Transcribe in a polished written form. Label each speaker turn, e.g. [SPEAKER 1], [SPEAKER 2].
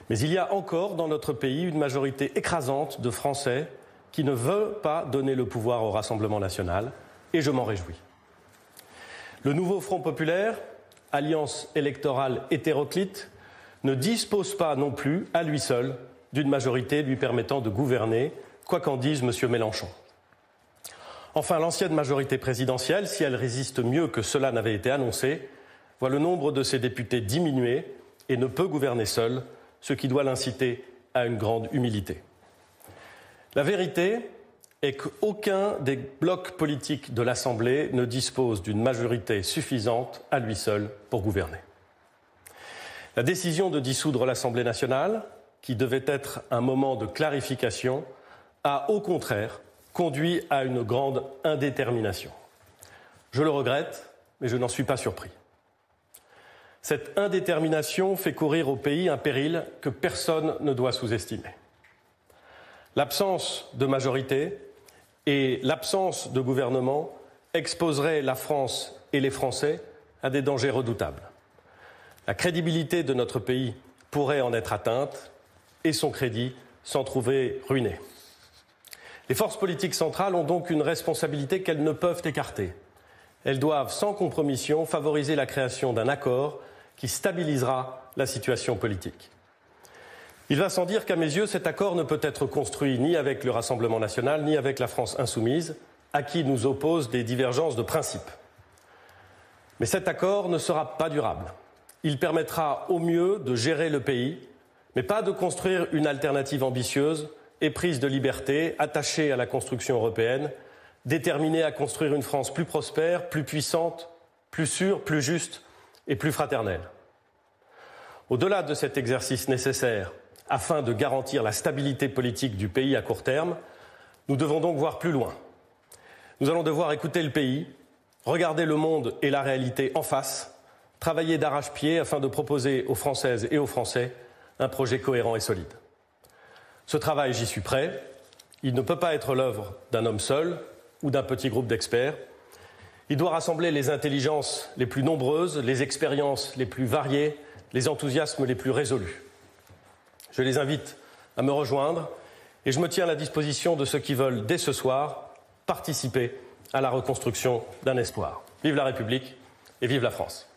[SPEAKER 1] Mais il y a encore dans notre pays une majorité écrasante de Français qui ne veut pas donner le pouvoir au Rassemblement national, et je m'en réjouis. Le nouveau Front populaire, alliance électorale hétéroclite, ne dispose pas non plus, à lui seul, d'une majorité lui permettant de gouverner, quoi qu'en dise M. Mélenchon. Enfin, l'ancienne majorité présidentielle, si elle résiste mieux que cela n'avait été annoncé, voit le nombre de ses députés diminuer et ne peut gouverner seule, ce qui doit l'inciter à une grande humilité. La vérité est qu'aucun des blocs politiques de l'Assemblée ne dispose d'une majorité suffisante à lui seul pour gouverner. La décision de dissoudre l'Assemblée nationale, qui devait être un moment de clarification, a au contraire conduit à une grande indétermination. Je le regrette, mais je n'en suis pas surpris. Cette indétermination fait courir au pays un péril que personne ne doit sous-estimer. L'absence de majorité et l'absence de gouvernement exposeraient la France et les Français à des dangers redoutables. La crédibilité de notre pays pourrait en être atteinte et son crédit s'en trouver ruiné. Les forces politiques centrales ont donc une responsabilité qu'elles ne peuvent écarter. Elles doivent, sans compromission, favoriser la création d'un accord qui stabilisera la situation politique. Il va sans dire qu'à mes yeux, cet accord ne peut être construit ni avec le Rassemblement national, ni avec la France insoumise, à qui nous opposent des divergences de principe. Mais cet accord ne sera pas durable. Il permettra au mieux de gérer le pays, mais pas de construire une alternative ambitieuse, éprise de liberté, attachée à la construction européenne, déterminée à construire une France plus prospère, plus puissante, plus sûre, plus juste et plus fraternelle. Au-delà de cet exercice nécessaire, afin de garantir la stabilité politique du pays à court terme, nous devons donc voir plus loin. Nous allons devoir écouter le pays, regarder le monde et la réalité en face, travailler d'arrache-pied afin de proposer aux Françaises et aux Français un projet cohérent et solide. Ce travail, j'y suis prêt. Il ne peut pas être l'œuvre d'un homme seul ou d'un petit groupe d'experts. Il doit rassembler les intelligences les plus nombreuses, les expériences les plus variées, les enthousiasmes les plus résolus. Je les invite à me rejoindre et je me tiens à la disposition de ceux qui veulent, dès ce soir, participer à la reconstruction d'un espoir. Vive la République et vive la France.